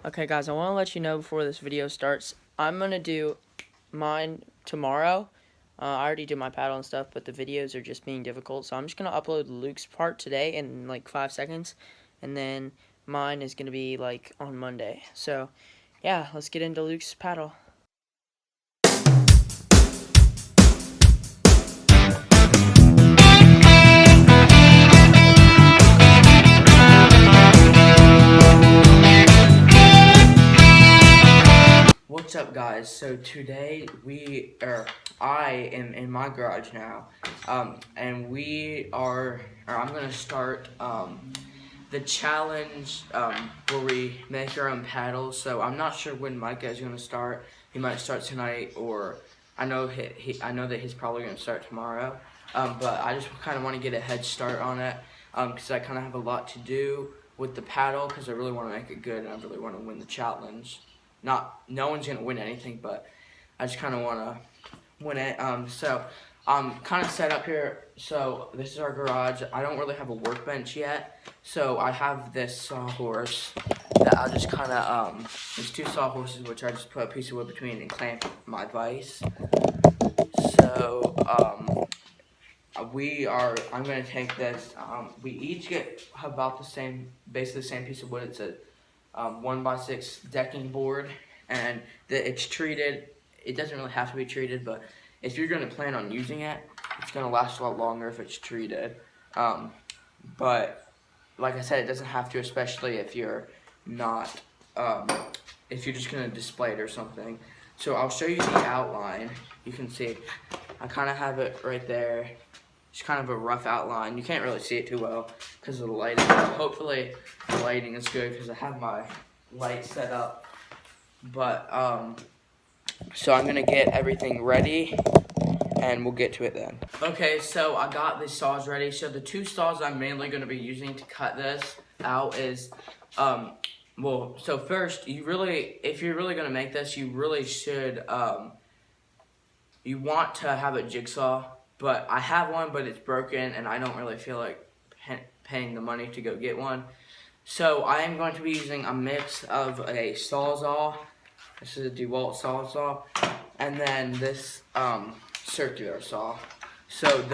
Okay guys, I want to let you know before this video starts, I'm going to do mine tomorrow. I already did my paddle and stuff, but the videos are just being difficult, so I'm just going to upload Luke's part today in like 5 seconds, and then mine is going to be like on Monday. So yeah, let's get into Luke's paddle. What's up guys? So today I am in my garage now, and I'm gonna start the challenge where we make our own paddles. So I'm not sure when Micah is gonna start. He might start tonight, or I know that he's probably gonna start tomorrow. But I just kind of want to get a head start on it because I kind of have a lot to do with the paddle because I really want to make it good and I really want to win the challenge. No one's gonna win anything, but I just kind of want to win it. So I'm kind of set up here. So this is our garage. I don't really have a workbench yet, so I have this sawhorse that I'll just kind of there's two sawhorses which I just put a piece of wood between and clamp my vise. So I'm gonna take this. We each get about the same, basically the same piece of wood. It's a 1x6 decking board, and it's treated. It doesn't really have to be treated, but if you're going to plan on using it, it's going to last a lot longer if it's treated. But like I said, it doesn't have to, especially if you're not, if you're just going to display it or something. So I'll show you the outline. You can see I kind of have it right there. It's kind of a rough outline. You can't really see it too well because of the lighting. Hopefully the lighting is good because I have my light set up. But so I'm gonna get everything ready and we'll get to it then. Okay, so I got the saws ready. So the two saws I'm mainly gonna be using to cut this out is well, so first if you're really gonna make this, you really should you want to have a jigsaw. But I have one, but it's broken, and I don't really feel like paying the money to go get one. So I am going to be using a mix of a Sawzall. This is a DeWalt Sawzall, and then this circular saw. So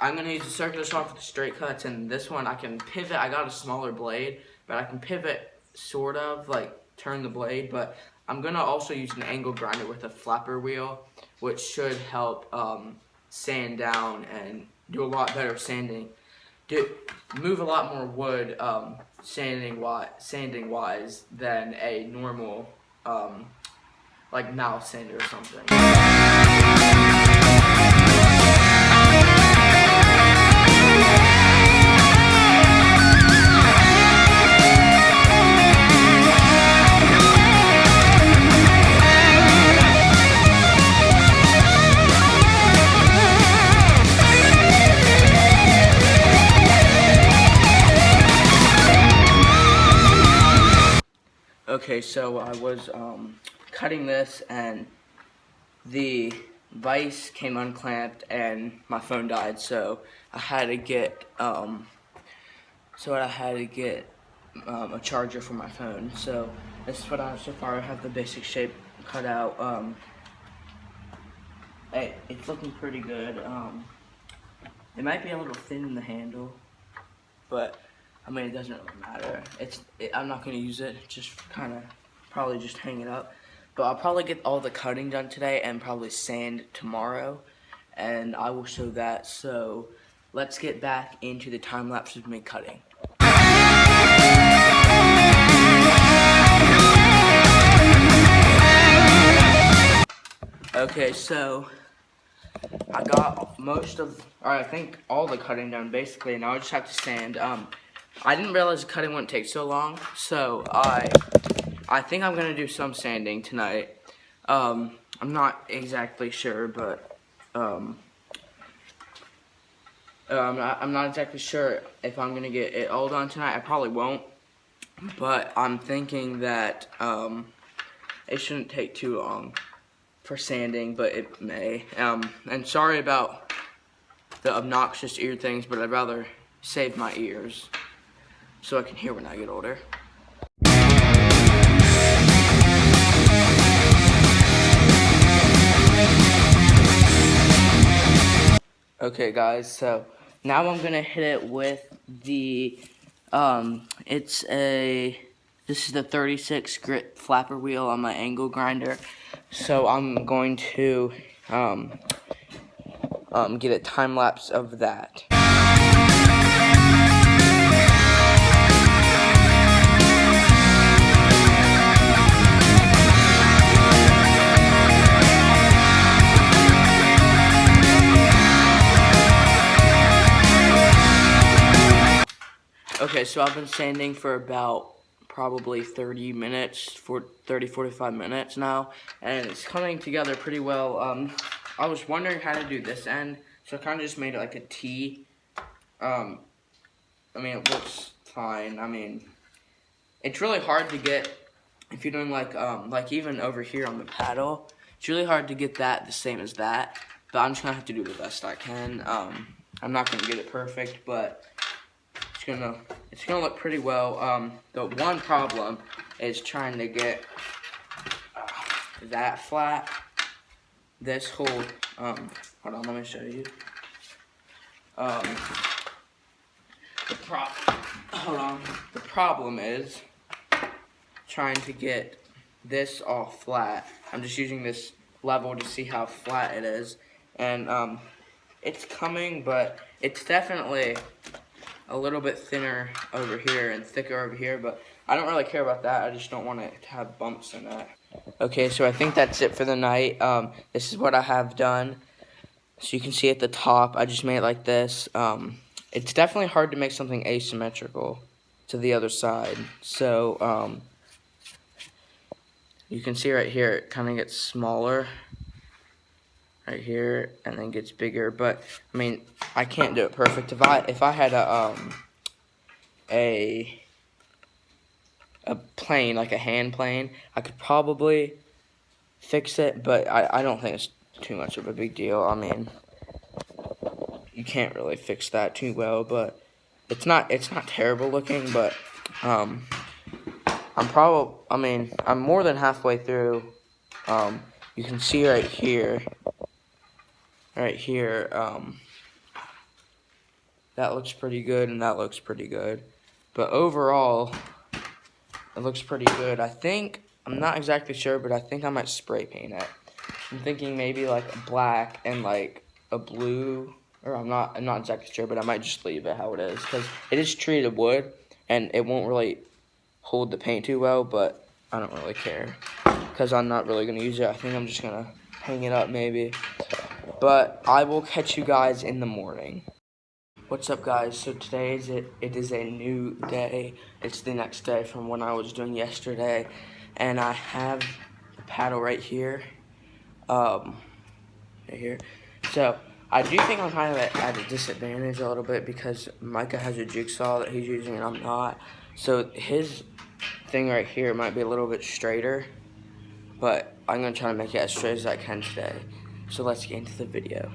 I'm going to use the circular saw for the straight cuts, and this one I can pivot. I got a smaller blade, but I can pivot, sort of, like turn the blade. But I'm going to also use an angle grinder with a flapper wheel, which should help sand down and do a lot better sanding. Move a lot more wood sanding wise than a normal like mouth sander or something. Okay, so I was cutting this and the vise came unclamped and my phone died, so I had to get a charger for my phone. So this is what I have so far. I have the basic shape cut out. It's looking pretty good. It might be a little thin in the handle, but I mean, it doesn't really matter. I'm not going to use it, just probably just hang it up. But I'll probably get all the cutting done today and probably sand tomorrow, and I will show that. So let's get back into the time lapse of me cutting. Okay, so I got I think all the cutting done basically. Now I just have to sand. I didn't realize cutting wouldn't take so long, so I think I'm gonna do some sanding tonight. I'm not exactly sure, but I'm not exactly sure if I'm gonna get it all done tonight. I probably won't, but I'm thinking that it shouldn't take too long for sanding, but it may. And sorry about the obnoxious ear things, but I'd rather save my ears so I can hear when I get older. Okay, guys, so now I'm gonna hit it with the, this is the 36 grit flapper wheel on my angle grinder. So I'm going to, get a time lapse of that. Okay, so I've been sanding for about probably 30 minutes, 45 minutes now, and it's coming together pretty well. I was wondering how to do this end, so I kind of just made it like a T. I mean, it looks fine. I mean, it's really hard to get, if you're doing like even over here on the paddle, it's really hard to get that the same as that, but I'm just gonna have to do the best I can. I'm not gonna get it perfect, but it's gonna look pretty well. The one problem is trying to get that flat. This whole hold on, let me show you. The problem is trying to get this all flat. I'm just using this level to see how flat it is, and it's coming, but it's definitely a little bit thinner over here and thicker over here, but I don't really care about that. I just don't want it to have bumps in that. Okay, so I think that's it for the night. This is what I have done. So you can see at the top, I just made it like this. It's definitely hard to make something asymmetrical to the other side. So you can see right here, it kind of gets smaller right here, and then gets bigger. But I mean, I can't do it perfect. If I had a plane, like a hand plane, I could probably fix it, but I don't think it's too much of a big deal. I mean, you can't really fix that too well, but it's not terrible looking, but I'm more than halfway through. You can see right here, that looks pretty good, and that looks pretty good. But overall, it looks pretty good. I'm not exactly sure, but I think I might spray paint it. I'm thinking maybe like a black and like a blue, or I'm not exactly sure, but I might just leave it how it is, because it is treated wood, and it won't really hold the paint too well, but I don't really care, because I'm not really going to use it. I think I'm just going to hang it up maybe. But I will catch you guys in the morning. What's up, guys? So today it is a new day. It's the next day from what I was doing yesterday, and I have the paddle right here. Right here. So I do think I'm kind of at a disadvantage a little bit, because Micah has a jigsaw that he's using and I'm not. So his thing right here might be a little bit straighter, but I'm gonna try to make it as straight as I can today. So let's get into the video.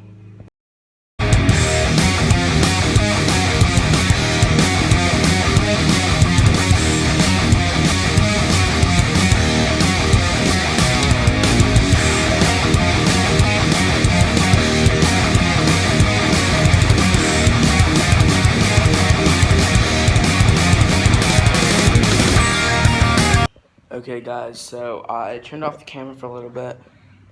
Okay, guys, so I turned off the camera for a little bit.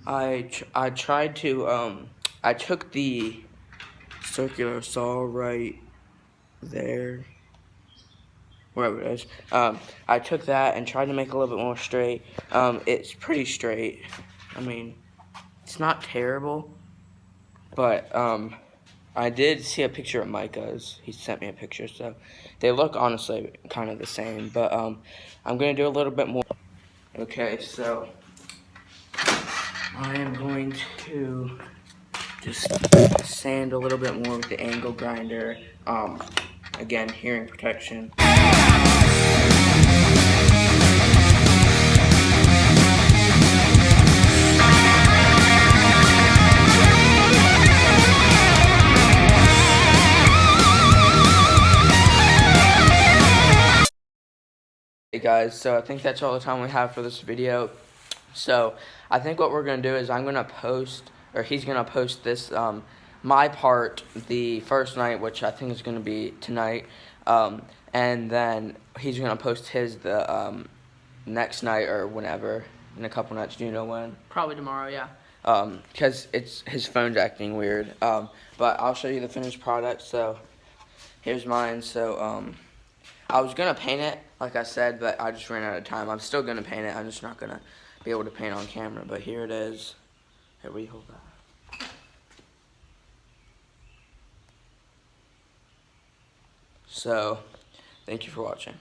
I tried to, I took the circular saw right there, wherever it is. I took that and tried to make it a little bit more straight. It's pretty straight. I mean, it's not terrible, but I did see a picture of Micah's. He sent me a picture, so they look honestly kind of the same, but I'm going to do a little bit more. Okay, so I am going to just sand a little bit more with the angle grinder. Again, hearing protection. Hey guys, so I think that's all the time we have for this video. So I think what we're gonna do is I'm gonna post, or he's gonna post this my part the first night, which I think is going to be tonight, and then he's going to post his the next night or whenever, in a couple nights. Do you know when? Probably tomorrow, yeah. Because it's his phone's acting weird. But I'll show you the finished product. So here's mine. So I was gonna paint it, like I said, but I just ran out of time. I'm still gonna paint it. I'm just not gonna be able to paint on camera. But here it is. Here, we hold that. So, thank you for watching.